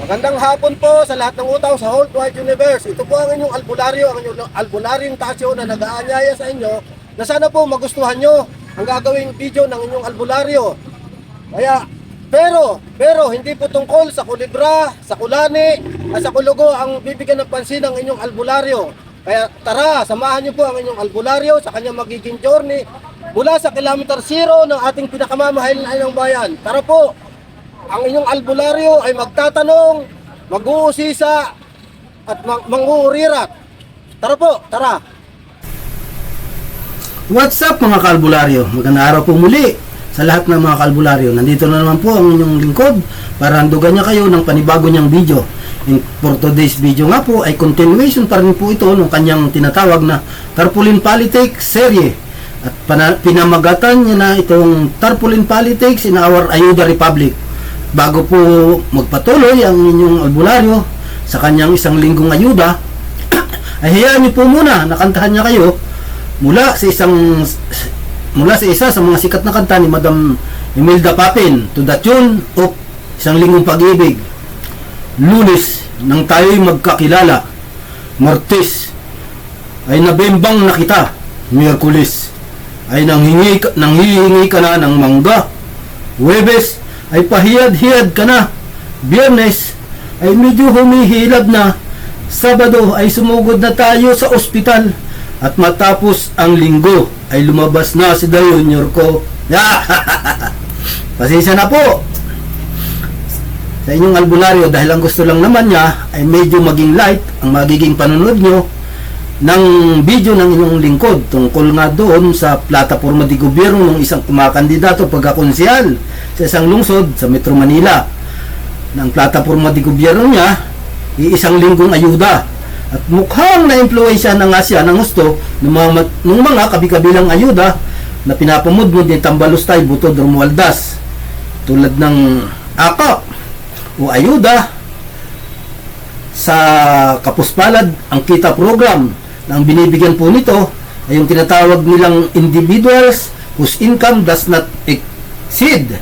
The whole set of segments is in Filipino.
Magandang hapon po sa lahat ng utang sa whole wide universe. Ito po ang inyong albularyo, ang inyong albularyo tasyo na nag-aanyaya sa inyo na sana po magustuhan nyo ang gagawing video ng inyong albularyo. Kaya, pero hindi po tungkol sa kulibra, sa kulani, at sa kulugo ang bibigyan ng pansin ng inyong albularyo. Kaya tara, samahan nyo po ang inyong albularyo sa kanyang magiging journey mula sa kilometer 0 ng ating pinakamamahaling bayan. Tara po! Ang inyong albularyo ay magtatanong, mag-uusisa, at manguurirat. Tara po, tara! What's up mga kalbularyo? Magandang araw po muli sa lahat ng mga kalbularyo. Nandito na naman po ang inyong lingkod para handugan niya kayo ng panibago niyang video. And for today's video nga po ay continuation pa rin po ito ng kanyang tinatawag na Tarpaulin Politics serye. At pinamagatan niya na itong Tarpaulin Politics in our Ayuda Republic. Bago po magpatuloy ang inyong albularyo sa kanyang isang linggong ayuda, ay hayaan niyo po muna nakantahan niya kayo mula sa isa sa mga sikat na kanta ni Madam Imelda Papin, to the tune of Isang Linggong Pag-ibig. Lunes nang tayo'y magkakilala, Martes ay nabembang na kita, Miyerkules ay nanghihingi ka na ng mangga, Huwebes ay pahiyad-hiyad ka na, Biyernes ay medyo humihilab na, Sabado ay sumugod na tayo sa ospital, at matapos ang linggo ay lumabas na si Dayo Junior ko. Pasensya na po sa inyong albularyo dahil ang gusto lang naman niya ay medyo maging light ang magiging panonood nyo ng video ng inyong lingkod tungkol nga doon sa plataporma di gobyerno ng isang kumakandidato pagkakonsyal sa isang lungsod sa Metro Manila. Ng plataporma di gobyerno niya, isang linggong ayuda. At mukhang na-influensya na nga siya ng gusto ng mga kabi-kabilang ayuda na pinapamudmod ni Tambalustay Butod Romualdez, tulad ng AKAP o ayuda sa Kapuspalad ang Kita Program na ang binibigyan po nito ay yung tinatawag nilang individuals whose income does not exceed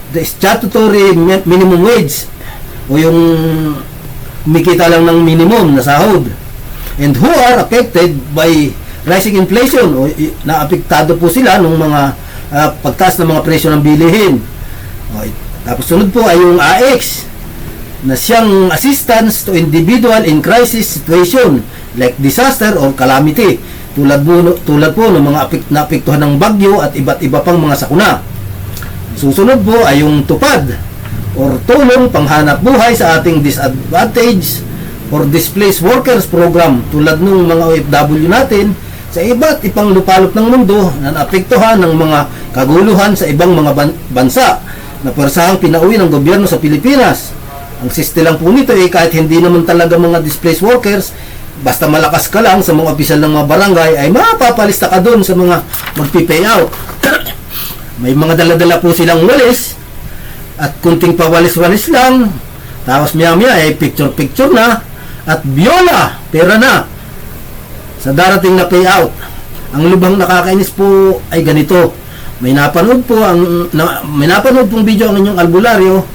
the statutory minimum wage, o yung kumikita lang ng minimum na sahod, and who are affected by rising inflation, o naapektado po sila ng mga pagtaas ng mga presyo ng bilihin. Tapos sunod po ay yung AX na siyang assistance to individual in crisis situation like disaster or calamity, tulad po ng mga naapektuhan ng bagyo at iba't iba pang mga sakuna. Susunod po ay yung TUPAD or tulong panghanap buhay sa ating disadvantaged or displaced workers program, tulad ng mga OFW natin sa iba't ibang lupalop ng mundo na naapektuhan ng mga kaguluhan sa ibang mga bansa na persahang pinauwi ng gobyerno sa Pilipinas. Ang siste lang po nito ay kahit hindi naman talaga mga displaced workers, basta malakas ka lang sa mga opisyal ng mga barangay ay mapapalista ka doon sa mga magpi-payout. May mga dala-dala po silang walis at kunting pawalis-walis lang, tapos maya-maya ay picture-picture na at biola, pera na sa darating na payout. Ang lubhang nakakainis po ay ganito. May napanood pong video ang inyong albularyo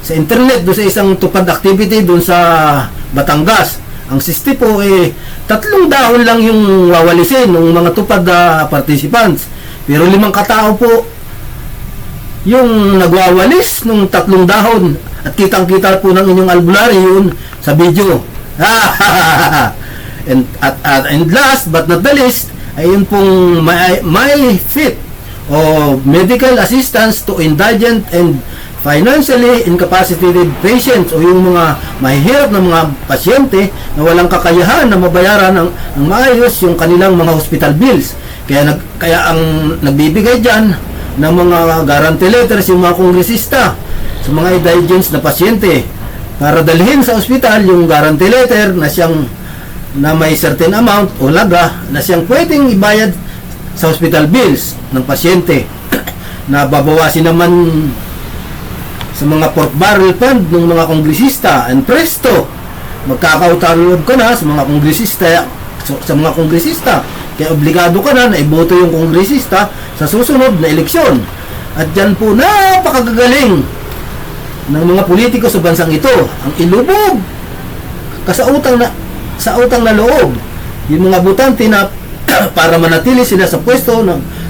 sa internet doon sa isang tupad activity doon sa Batangas. Ang siste po eh 3 dahon lang yung wawalisin ng mga tupad participants, pero 5 katao po yung nagwawalis ng 3 dahon, at kitang-kita po ng inyong albularyo yun sa video. And last but not the least ay yun pong my fit o medical assistance to indigent and financially incapacitated patients, o yung mga mahihirap na mga pasyente na walang kakayahan na mabayaran ng maayos yung kanilang mga hospital bills. Kaya ang nagbibigay dyan ng mga guarantee letters yung mga kongresista sa mga indigent na pasyente para dalhin sa ospital yung guarantee letter na may certain amount o laga na siyang pwedeng ibayad sa hospital bills ng pasyente na babawasin naman sa mga pork barrel fund ng mga kongresista, and presto magkakautang ka na sa mga kongresista, kaya obligado ka na iboto yung kongresista sa susunod na eleksyon. At dyan po napakagagaling ng mga politiko sa bansang ito ang ilubog sa utang na loob yung mga butante na para manatili sila sa pwesto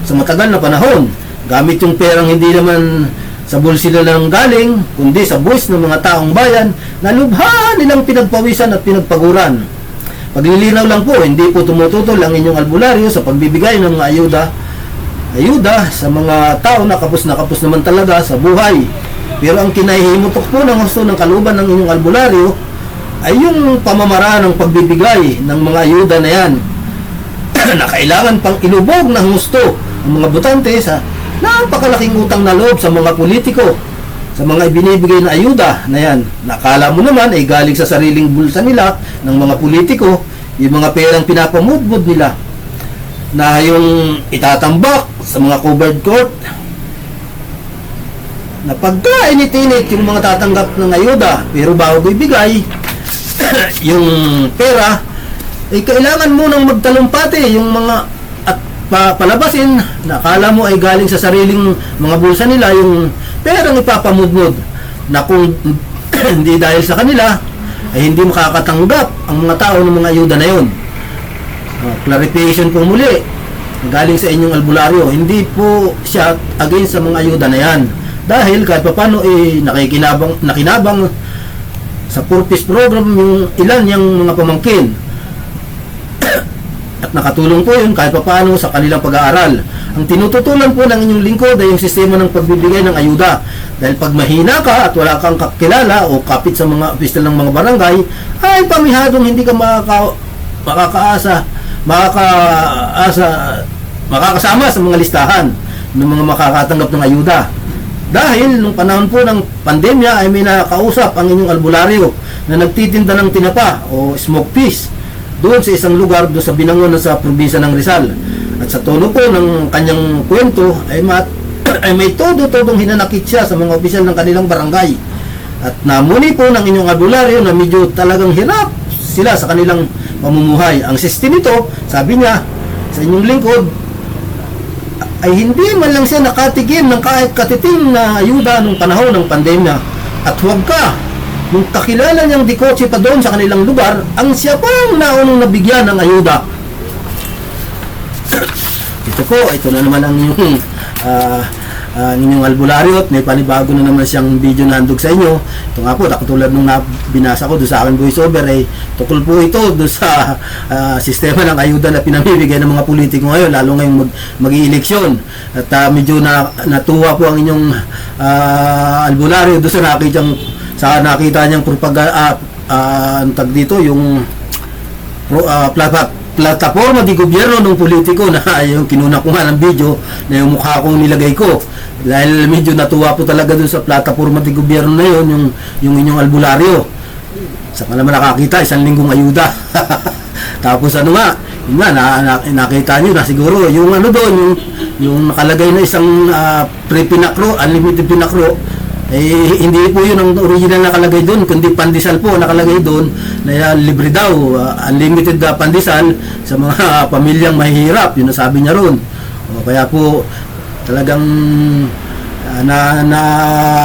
sa matagal na panahon gamit yung perang hindi naman sa bulsila lang galing kundi sa buwis ng mga taong bayan na lubha nilang pinagpawisan at pinagpaguran. Paglilinaw lang po, hindi po tumututol ang inyong albularyo sa pagbibigay ng mga ayuda sa mga tao na kapos naman talaga sa buhay. Pero ang kinahihimutok po ng gusto ng kalooban ng inyong albularyo ay yung pamamaraan ng pagbibigay ng mga ayuda na yan na kailangan pang ilubog ng gusto ang mga butante sa napakalaking utang na loob sa mga politiko, sa mga ibinibigay na ayuda na yan. Nakala mo naman ay galing sa sariling bulsa nila ng mga politiko, yung mga perang pinapamudbud nila na yung itatambak sa mga covered court na pagka init-init yung mga tatanggap ng ayuda pero bago ibigay yung pera ay kailangan mo nang magtalumpati yung mga at palabasin na akala mo ay galing sa sariling mga bulsa nila yung perang ipapamudmud na kung hindi dahil sa kanila ay hindi makakatanggap ang mga tao ng mga ayuda na yun. Clarification po muli galing sa inyong albularyo, hindi po siya against sa mga ayuda na yan dahil kahit paano nakinabang sa purpose program yung ilan yung mga pamangkin at nakatulong po yun kahit paano sa kanilang pag-aaral. Ang tinututulan po ng inyong lingkod ay yung sistema ng pagbibigay ng ayuda. Dahil pag mahina ka at wala kang kakilala o kapit sa mga opisyal ng mga barangay, ay pamihadong hindi ka makakasama sa mga listahan ng mga makakatanggap ng ayuda. Dahil nung panahon po ng pandemya ay may nakakausap ang inyong albularyo na nagtitinda ng tinapa o smoke fish doon sa isang lugar doon sa Binangon sa probinsya ng Rizal. At sa tono po ng kanyang kwento ay may todo-todong hinanakit siya sa mga opisyal ng kanilang barangay. At namuni po ng inyong albularyo na medyo talagang hirap sila sa kanilang pamumuhay. Ang system nito, sabi niya sa inyong lingkod, ay hindi man lang siya nakatigim ng kahit katiting na ayuda nung panahon ng pandemya. At huwag ka, nung kakilala niyang dikotse pa doon sa kanilang lugar, ang siya pang naunang nabigyan ng ayuda. Ito na naman ang inyong albularyo at may panibago na naman siyang video na handog sa inyo. Ito nga po, katulad nung binasa ko doon sa akin voiceover ay tukol po ito doon sa sistema ng ayuda na pinamibigay ng mga politiko ngayon, lalo ngayong mag-i-eleksyon. At medyo natuwa po ang inyong albularyo doon sa nakita niyang tag dito yung plataforma di gobyerno ng politiko na yung kinuna ko nga ng video na yung mukha kong nilagay ko dahil medyo natuwa po talaga dun sa plataforma di gobyerno na yun yung inyong albularyo. Saka naman nakakita 1 linggong ayuda. Tapos ano nga yun nga nakita nyo na siguro yung ano doon yung nakalagay na isang pre-pinakro, unlimited pinakro hindi po yun ang original nakalagay doon kundi pandesal po nakalagay doon na libre daw, unlimited pandesal sa mga pamilyang mahihirap, yun ang sabi niya ron. Kaya po talagang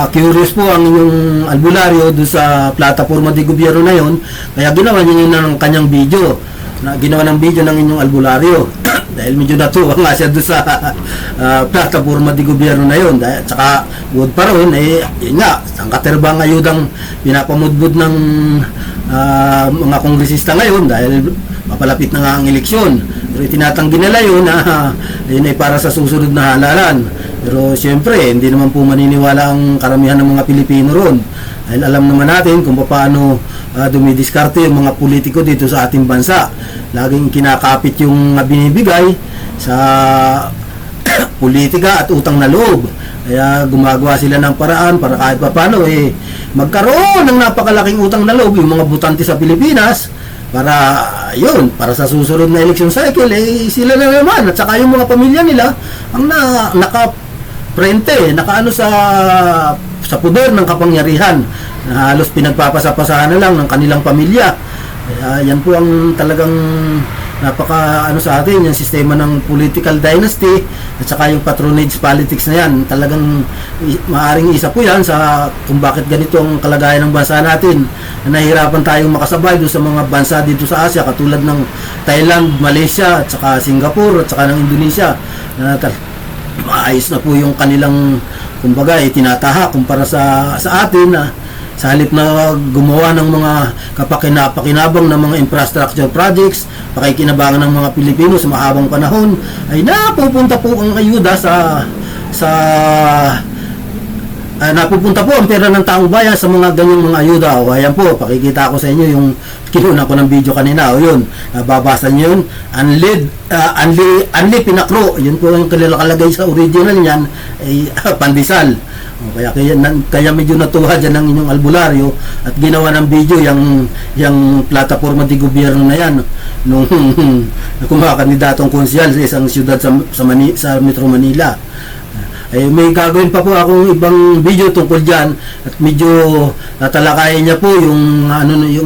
curious po ang inyong albularyo doon sa plataforma di gobyerno na yon, kaya ginawa niya yun ng kanyang video ginawa ng video ng inyong albularyo dahil medyo natuwa nga siya doon sa plataforma di gobyerno na yun. Dahil saka wood pa ron yun nga, ang katerbang ayudang pinapamudbud ng mga kongresista ngayon dahil mapalapit na nga ang eleksyon. Pero itinatanggi nila yun yun ay para sa susunod na halalan. Pero siyempre hindi naman po maniniwala ang karamihan ng mga Pilipino ron dahil alam naman natin kung paano dumidiskarte yung mga politiko dito sa ating bansa. Laging kinakapit yung binibigay sa politika at utang na loob. Kaya gumagawa sila ng paraan para kahit paano magkaroon ng napakalaking utang na loob yung mga butante sa Pilipinas para sa susunod na election cycle sila na naman at saka yung mga pamilya nila ang nakaano sa poder ng kapangyarihan na halos pinagpapasapasahan na lang ng kanilang pamilya. Yan po ang talagang napaka ano sa atin yung sistema ng political dynasty at saka yung patronage politics na yan. Talagang maaring isa po yan sa kung bakit ganito ang kalagayan ng bansa natin, na nahihirapan tayong makasabay doon sa mga bansa dito sa Asia katulad ng Thailand, Malaysia at saka Singapore at saka ng Indonesia, na maayos na po yung kanilang kumbaga tinataha kumpara sa atin, na sa halip na gumawa ng mga kapakinabangan ng mga infrastructure projects, pakikinabangan ng mga Pilipino sa mahabang panahon, ay napupunta po ang ayuda napupunta po ang pera ng taong bayan sa mga ganyang mga ayuda. O ayan po, pakikita ko sa inyo yung kinuna ko ng video kanina. O yun, babasa nyo yun, Anli Pinakro, yun po yung kalagay sa original niyan, ay pandesal. O, kaya medyo natuwa dyan ng inyong albularyo at ginawa ng video yung plataforma di gobyerno na yan nung kumakandidatong konsyal sa isang syudad sa Metro Manila. May gagawin pa po akong ibang video tungkol dyan at medyo tatalakayin niya po yung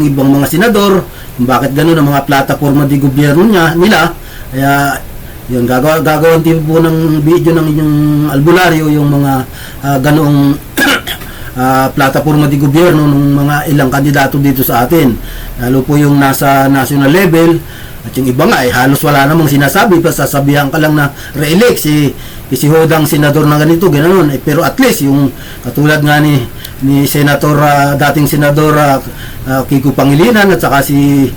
ibang mga senador, kung bakit gano'n ang mga plataforma di gobyerno nila. Kaya yun, gagawin din po ng video ng inyong albularyo yung mga ganoong plataforma di gobyerno ng mga ilang kandidato dito sa atin, lalo po yung nasa national level. At yung iba nga halos wala namang sinasabi, pa sasabihan ka lang na re-elect si Hodang senador na ganito, ganoon. Pero at least yung katulad nga ni Senator dating Senador Kiko Pangilinan at saka si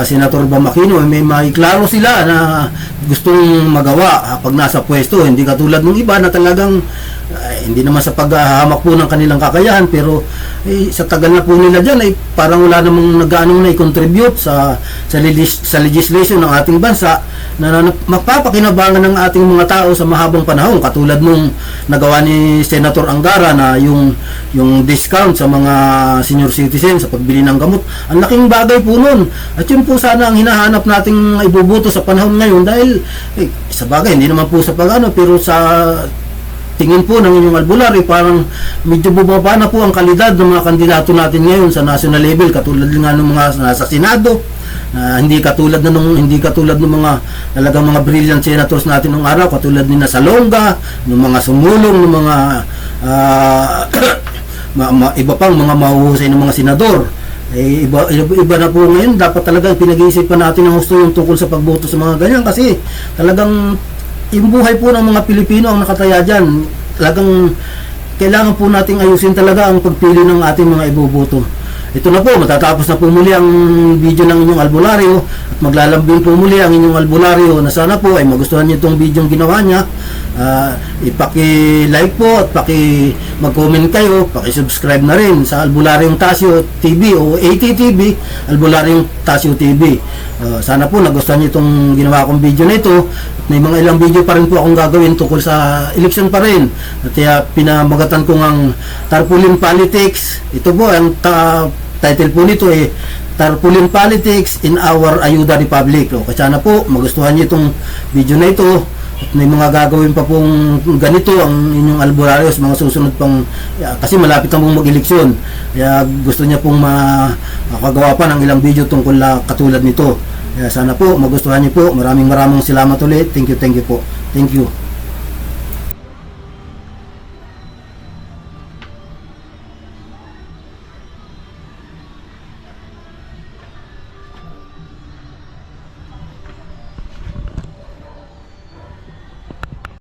Senator Bam Aquino, may klaro sila na gustong magawa pag nasa pwesto, hindi katulad ng iba na talagang hindi naman sa paghahamak po ng kanilang kakayahan, pero sa tagal na po nila dyan ay parang wala namang nag-anong na i-contribute sa legislation ng ating bansa na mapapakinabangan ng ating mga tao sa mahabang panahon, katulad nung nagawa ni Senator Angara na yung discount sa mga senior citizens sa pagbili ng gamot. Ang laking bagay po nun, at yun po sana ang hinahanap nating ibubuto sa panahon ngayon, dahil sa bagay hindi naman po sa pagano, pero sa tingin po ng inyong albularyo parang medyo bumaba na po ang kalidad ng mga kandidato natin ngayon sa national level, katulad nga ng mga nasa Senado. Hindi katulad ng mga talagang mga brilliant senators natin nung araw, katulad ni Salonga, ng mga sumulong, ng mga iba pang mga mahuhusay ng mga senador. Iba na po ngayon. Dapat talaga pinag-iisipan natin ng gusto yung tungkol sa pagboto sa mga ganyan, kasi talagang yung buhay po ng mga Pilipino ang nakataya dyan. Talagang kailangan po nating ayusin talaga ang pagpili ng ating mga iboboto. Ito na po, matatapos na po muli ang video ng inyong albularyo at maglalambing po muli ang inyong albularyo, na sana po ay magustuhan niyo itong video yung ginawa niya. Ipaki-like po at mag-comment kayo, paki-subscribe na rin sa Albularyong Tasio TV o ATTV, Albularyong Tasio TV. Sana po nagustuhan niyo itong ginawa kong video na ito. May mga ilang video pa rin po akong gagawin tungkol sa election pa rin. At kaya pinamagatan ko ng Tarpaulin Politics. Ito po, ang title po nito Tarpaulin Politics in Our Ayuda Republic. O, sana po magustuhan niyo itong video na ito. At may mga gagawin pa pong ganito ang inyong albularyo sa mga susunod pang, kasi malapit na pong mag-eleksyon. Kaya gusto niya pong makagawa pa ng ilang video tungkol katulad nito. Kaya sana po magustuhan niyo po. Maraming salamat ulit. Thank you po. Thank you.